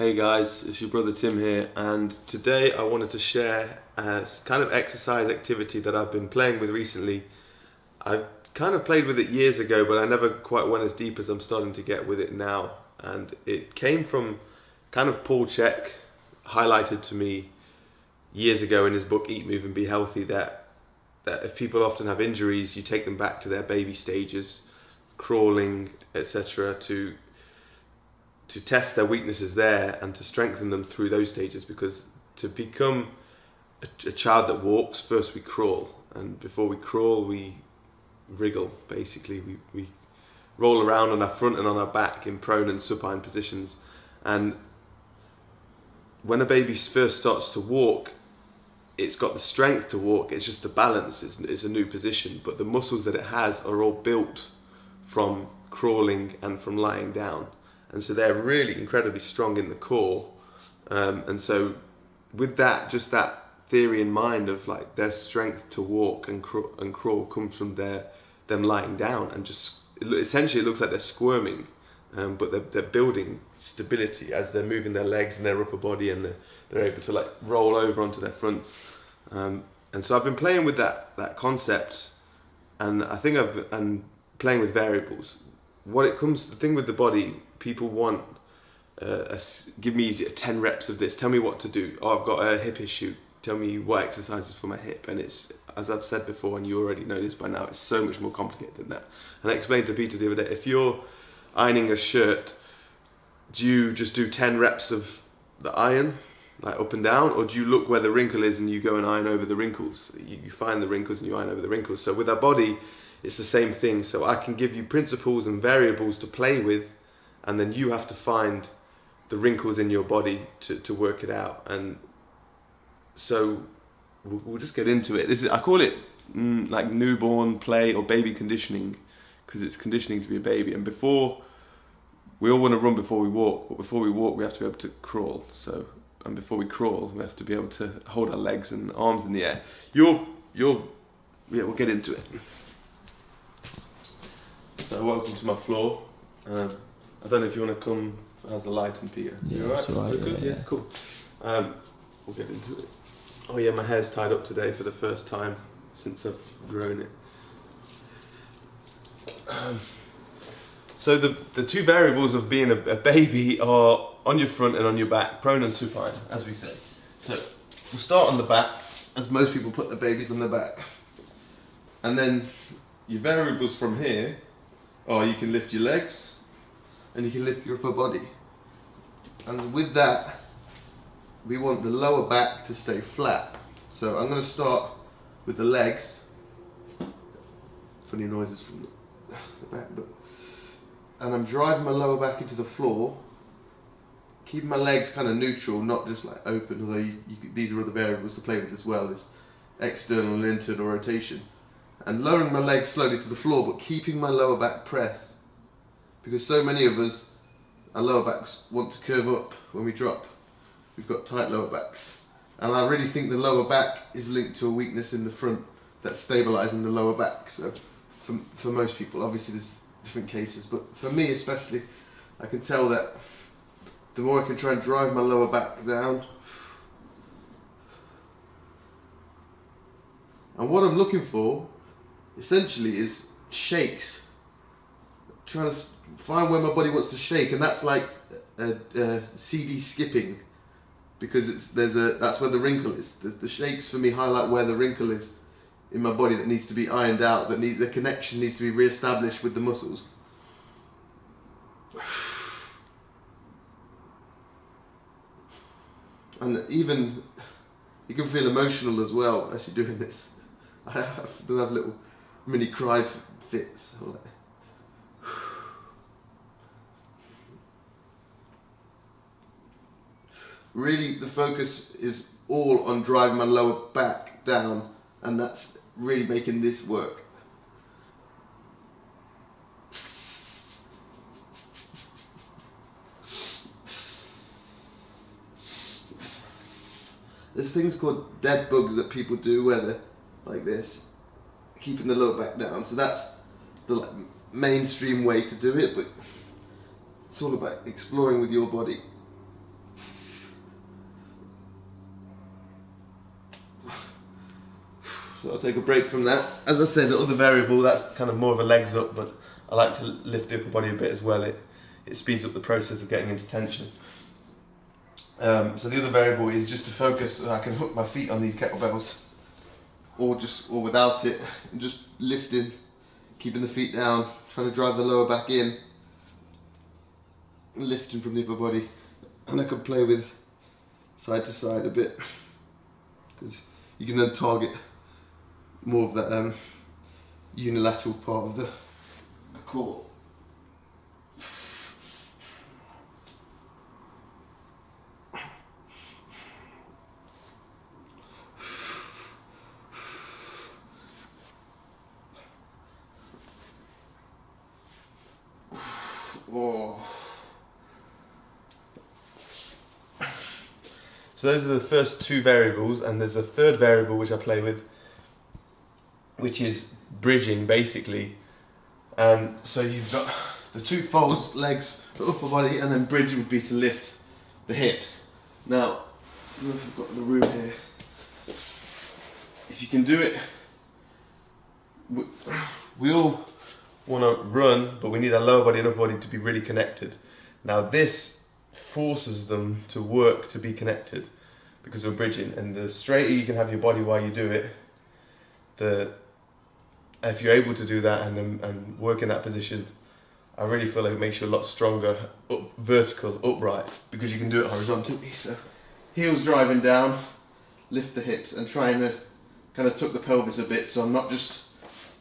Hey guys, it's your brother Tim here, and today I wanted to share a kind of exercise activity that I've been playing with recently. I kind of played with it years ago, but I never quite went as deep as I'm starting to get with it now. And it came from kind of Paul Chek, highlighted to me years ago in his book Eat, Move and Be Healthy, that if people often have injuries, you take them back to their baby stages, crawling, etc., to test their weaknesses there and to strengthen them through those stages, because to become a child that walks, first we crawl, and before we crawl we wriggle. Basically we roll around on our front and on our back in prone and supine positions, and when a baby first starts to walk, it's got the strength to walk, it's just the balance, it's a new position, but the muscles that it has are all built from crawling and from lying down. And so they're really incredibly strong in the core, and so with that, just that theory in mind of like their strength to walk and crawl comes from them lying down, and just essentially it looks like they're squirming, but they're building stability as they're moving their legs and their upper body, and they're able to like roll over onto their fronts. And so I've been playing with that concept, and I think I'm playing with variables. The thing with the body, people want, give me 10 reps of this, tell me what to do. Oh, I've got a hip issue, tell me what exercises for my hip. And it's, as I've said before, and you already know this by now, it's so much more complicated than that. And I explained to Peter the other day, if you're ironing a shirt, do you just do 10 reps of the iron, like up and down, or do you look where the wrinkle is and you go and iron over the wrinkles? You find the wrinkles and you iron over the wrinkles. So with our body, it's the same thing. So I can give you principles and variables to play with, and then you have to find the wrinkles in your body to work it out. And so we'll just get into it. I call it like newborn play or baby conditioning, because it's conditioning to be a baby. And we all want to run before we walk, but before we walk we have to be able to crawl. And before we crawl we have to be able to hold our legs and arms in the air. We'll get into it. So welcome to my floor. I don't know if you want to come. How's the lighting, Peter? Yeah, you alright? right, Good? Yeah, cool. We'll get into it. Oh yeah, my hair's tied up today for the first time since I've grown it. So the two variables of being a baby are on your front and on your back, prone and supine, as we say. So we'll start on the back, as most people put their babies on their back. And then your variables from here are you can lift your legs and you can lift your upper body. And with that, we want the lower back to stay flat. So I'm going to start with the legs. Funny noises from the back, and I'm driving my lower back into the floor, keeping my legs kind of neutral, not just like open, although these are other variables to play with as well, is external and internal rotation. And lowering my legs slowly to the floor, but keeping my lower back pressed. Because so many of us, our lower backs want to curve up when we drop. We've got tight lower backs. And I really think the lower back is linked to a weakness in the front that's stabilising the lower back. So for most people, obviously there's different cases, but for me especially, I can tell that the more I can try and drive my lower back down, and what I'm looking for essentially is shakes. Trying to find where my body wants to shake, and that's like CD skipping, because that's where the wrinkle is. The shakes for me highlight where the wrinkle is in my body that needs to be ironed out, the connection needs to be re-established with the muscles. And even you can feel emotional as well as you're doing this. I have little mini cry fits. Really, the focus is all on driving my lower back down, and that's really making this work. There's things called dead bugs that people do where they're like this, keeping the lower back down. So that's the mainstream way to do it, but it's all about exploring with your body. So I'll take a break from that. As I said, the other variable, that's kind of more of a legs up, but I like to lift the upper body a bit as well. It speeds up the process of getting into tension. So the other variable is just to focus so I can hook my feet on these kettlebells, or without it, and just lifting, keeping the feet down, trying to drive the lower back in, lifting from the upper body, and I can play with side to side a bit, because you can then target more of that unilateral part of the core. Whoa. So those are the first two variables, and there's a third variable which I play with, which is bridging basically. And so you've got the two folds, legs, the upper body, and then bridge would be to lift the hips. Now, I don't know if I've got the room here. If you can do it, we all want to run, but we need our lower body and upper body to be really connected. Now this forces them to work to be connected because we're bridging, and the straighter you can have your body while you do it, if you're able to do that and work in that position, I really feel like it makes you a lot stronger, vertical, upright, because you can do it horizontally. So heels driving down, lift the hips, and trying to kind of tuck the pelvis a bit so I'm not just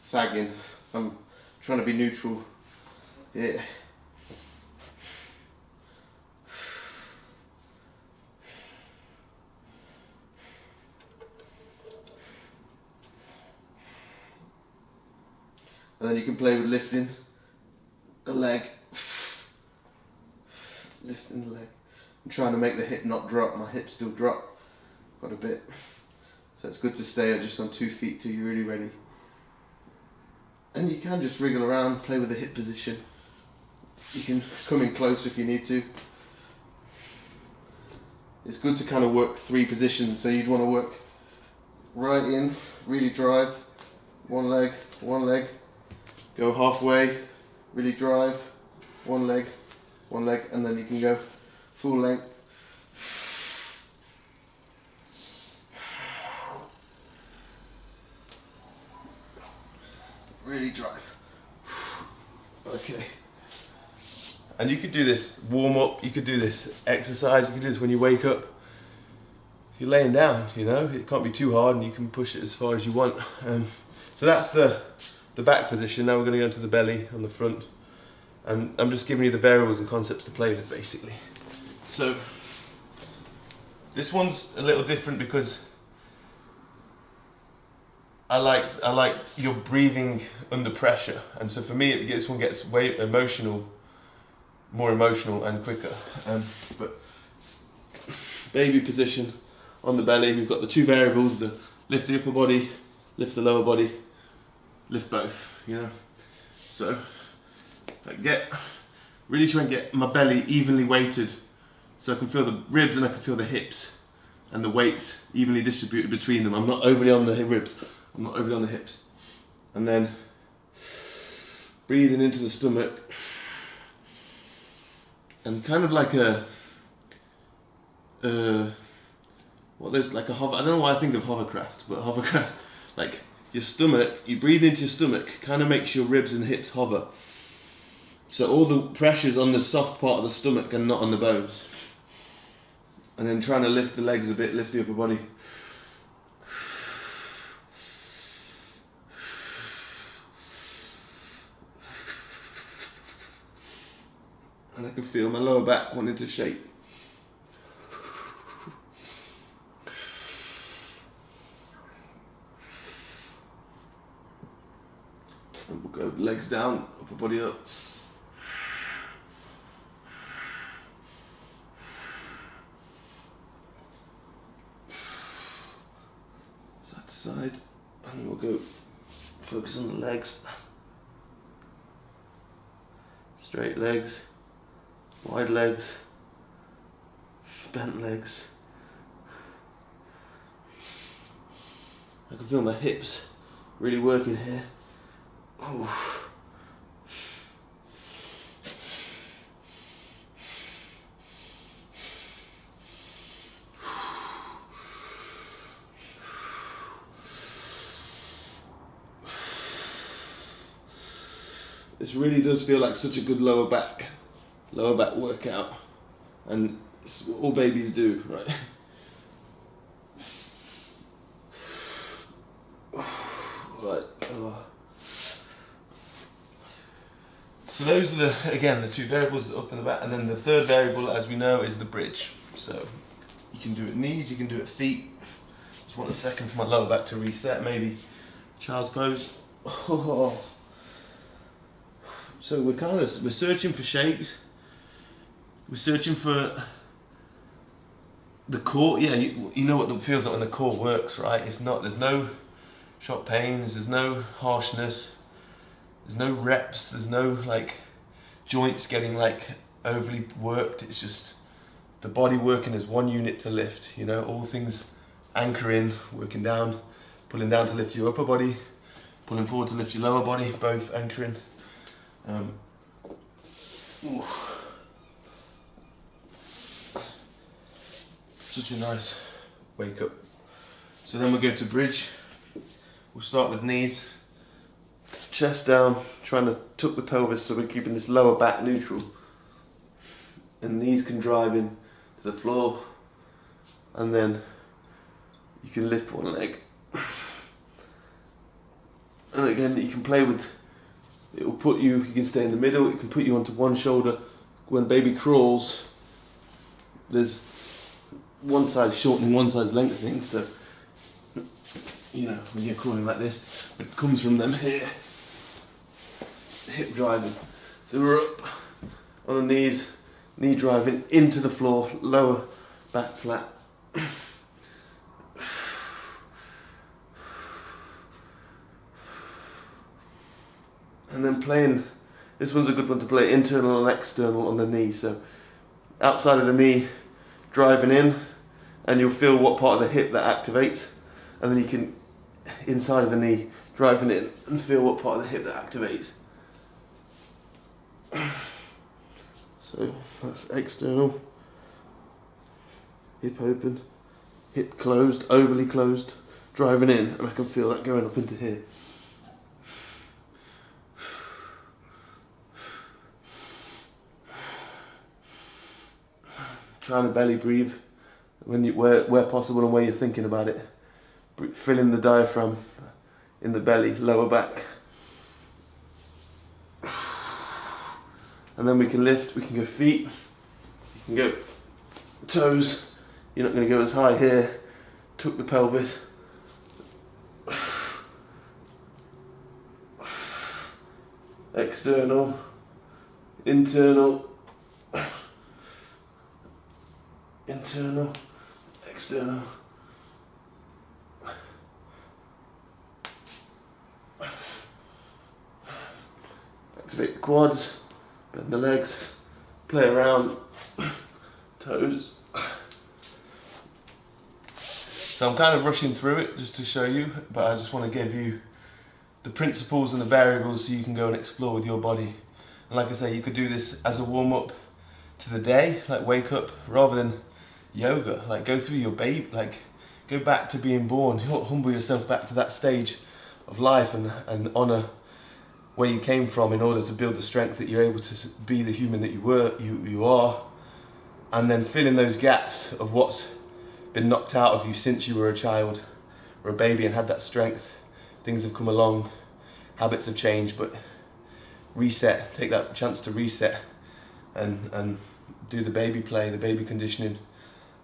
sagging, I'm trying to be neutral here. And then you can play with lifting the leg, lifting the leg. I'm trying to make the hip not drop, my hip still drop quite a bit. So it's good to stay just on 2 feet till you're really ready. And you can just wriggle around, play with the hip position. You can come in closer if you need to. It's good to kind of work 3 positions, so you'd want to work right in, really drive, one leg, go halfway, really drive, one leg, and then you can go full length. Really drive. Okay. And you could do this warm up, you could do this exercise, you could do this when you wake up. If you're laying down, you know, it can't be too hard and you can push it as far as you want. So that's the back position. Now we're going to go into the belly on the front. And I'm just giving you the variables and concepts to play with basically. So this one's a little different because I like your breathing under pressure, and so for me this one gets way more emotional and quicker. But baby position on the belly, we've got the 2 variables: the lift the upper body, lift the lower body, lift both. You know, so I really try and get my belly evenly weighted, so I can feel the ribs and I can feel the hips, and the weights evenly distributed between them. I'm not overly on the ribs. I'm not overly on the hips. And then breathing into the stomach, and kind of like there's like a hover, I don't know why I think of hovercraft, but hovercraft, like your stomach, you breathe into your stomach, kind of makes your ribs and hips hover. So all the pressure's on the soft part of the stomach and not on the bones. And then trying to lift the legs a bit, lift the upper body. And I can feel my lower back wanting to shake. And we'll go legs down, upper body up. Side to side, and then we'll go focus on the legs. Straight legs, wide legs, bent legs. I can feel my hips really working here. Ooh. This really does feel like such a good lower back workout, and it's what all babies do, right? Right. Oh. So those are the two variables, the up and the back, and then the third variable, as we know, is the bridge. So you can do it knees, you can do it feet. Just want a second for my lower back to reset, maybe child's pose. Oh. So we're searching for shapes. We're searching for the core. Yeah, you know what it feels like when the core works, right? There's no sharp pains, there's no harshness, there's no reps, there's no like joints getting like overly worked. It's just the body working as one unit to lift, you know, all things anchoring, working down, pulling down to lift your upper body, pulling forward to lift your lower body, both anchoring. Such a nice wake up. So then we'll go to bridge. We'll start with knees, chest down, trying to tuck the pelvis so we're keeping this lower back neutral. And knees can drive in to the floor, and then you can lift one leg. And again, you can play with, it will put you can stay in the middle, it can put you onto one shoulder. When baby crawls, there's one side shortening, one side's lengthening, so, you know, when you're crawling like this, it comes from them here, hip driving. So we're up on the knees, knee driving into the floor, lower back flat. And then playing, this one's a good one to play internal and external on the knee. So outside of the knee, driving in, and you'll feel what part of the hip that activates. And then you can, inside of the knee, driving in and feel what part of the hip that activates. So that's external, hip open, hip closed, overly closed, driving in, and I can feel that going up into here. Trying to belly breathe when where possible and where you're thinking about it. Filling the diaphragm in the belly, lower back. And then we can lift, we can go feet, you can go toes. You're not going to go as high here. Tuck the pelvis. External, internal. Internal, external. Activate the quads, bend the legs, play around, toes. So I'm kind of rushing through it just to show you, but I just want to give you the principles and the variables so you can go and explore with your body. And like I say, you could do this as a warm-up to the day, like wake up, rather than yoga, like go through your baby, like go back to being born, humble yourself back to that stage of life and honour where you came from in order to build the strength that you're able to be the human that you are, and then fill in those gaps of what's been knocked out of you since you were a child or a baby and had that strength. Things have come along, habits have changed, but reset, take that chance to reset and do the baby play, the baby conditioning.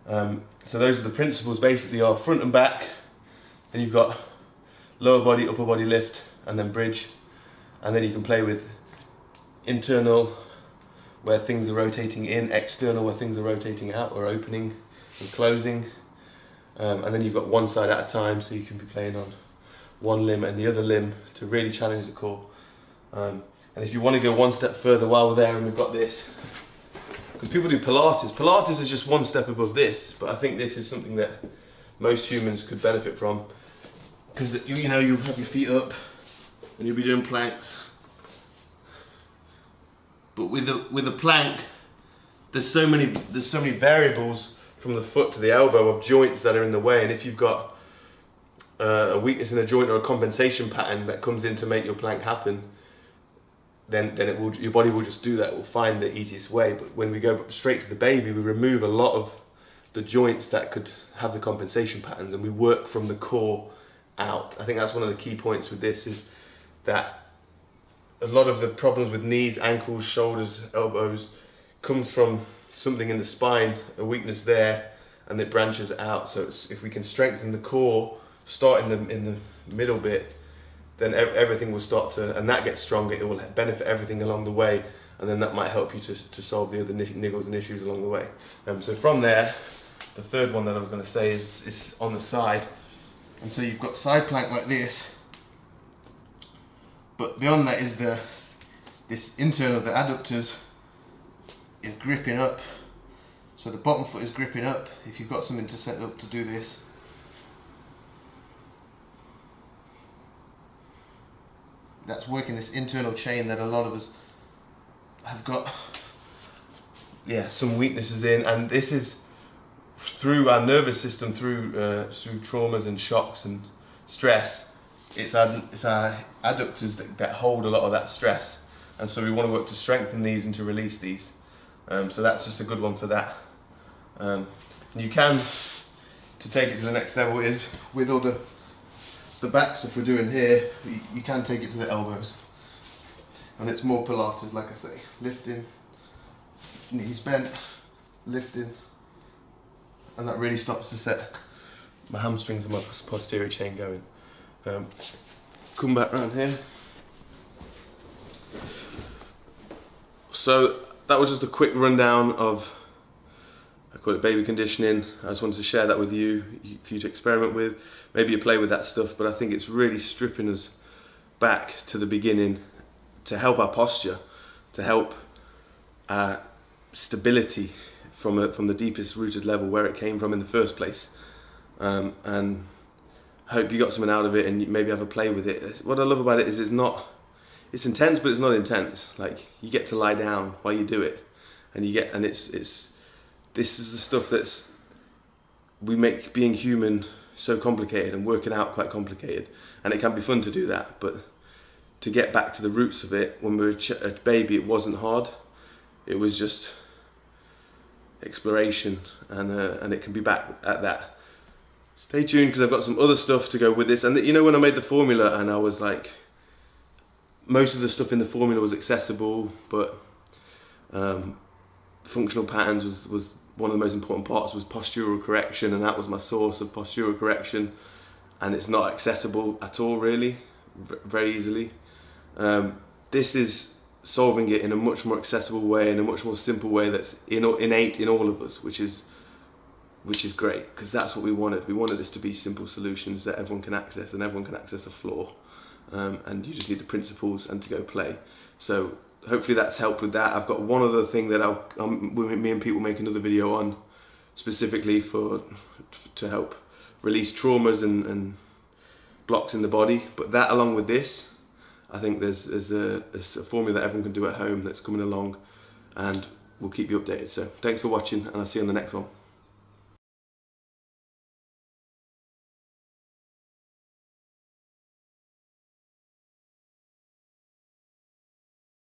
So those are the principles, basically are front and back, then you've got lower body, upper body lift, and then bridge, and then you can play with internal where things are rotating in, external where things are rotating out or opening and closing, and then you've got one side at a time, so you can be playing on one limb and the other limb to really challenge the core. And if you want to go one step further while we're there, and we've got this, because people do Pilates is just one step above this, but I think this is something that most humans could benefit from. because you know, you'll have your feet up and you'll be doing planks. But with a plank, there's so many variables from the foot to the elbow of joints that are in the way, and if you've got a weakness in a joint or a compensation pattern that comes in to make your plank happen, then your body will just do that. It will find the easiest way. But when we go straight to the baby, we remove a lot of the joints that could have the compensation patterns, and we work from the core out. I think that's one of the key points with this, is that a lot of the problems with knees, ankles, shoulders, elbows comes from something in the spine, a weakness there, and it branches out. So if we can strengthen the core, start in the middle bit, then everything will start to, and that gets stronger. It will benefit everything along the way, and then that might help you to solve the other niggles and issues along the way. So from there, the third one that I was going to say is on the side. And so you've got side plank like this, but beyond that is this internal, the adductors is gripping up. So the bottom foot is gripping up. If you've got something to set up to do this, that's working this internal chain that a lot of us have got some weaknesses in, and this is through our nervous system, through traumas and shocks and stress. It's our adductors that hold a lot of that stress, and so we want to work to strengthen these and to release these. So that's just a good one for that. You can, to take it to the next level, is with all the back stuff we're doing here, you can take it to the elbows, and it's more Pilates, like I say, lifting, knees bent, lifting, and that really starts to set my hamstrings and my posterior chain going. Come back around here. So that was just a quick rundown of, I call it baby conditioning. I just wanted to share that with you for you to experiment with. Maybe you play with that stuff, but I think it's really stripping us back to the beginning to help our posture, to help our stability from the deepest rooted level where it came from in the first place. And I hope you got something out of it and you maybe have a play with it. What I love about it is it's intense, but it's not intense. Like, you get to lie down while you do it, and this is the stuff we make being human so complicated and working out quite complicated, and it can be fun to do that, but to get back to the roots of it, when we were a baby, it wasn't hard. It was just exploration, and it can be back at that. Stay tuned, because I've got some other stuff to go with this. And you know, when I made the formula, and I was like, most of the stuff in the formula was accessible, but functional patterns was one of the most important parts, was postural correction, and that was my source of postural correction, and it's not accessible at all, really, very easily. This is solving it in a much more accessible way, in a much more simple way that's innate in all of us, which is great, because that's what we wanted. We wanted this to be simple solutions that everyone can access, and everyone can access a floor, and you just need the principles and to go play. So hopefully that's helped with that. I've got one other thing that me and Pete will make another video on, specifically to help release traumas and blocks in the body. But that, along with this, I think there's a formula that everyone can do at home that's coming along, and we'll keep you updated. So thanks for watching, and I'll see you on the next one.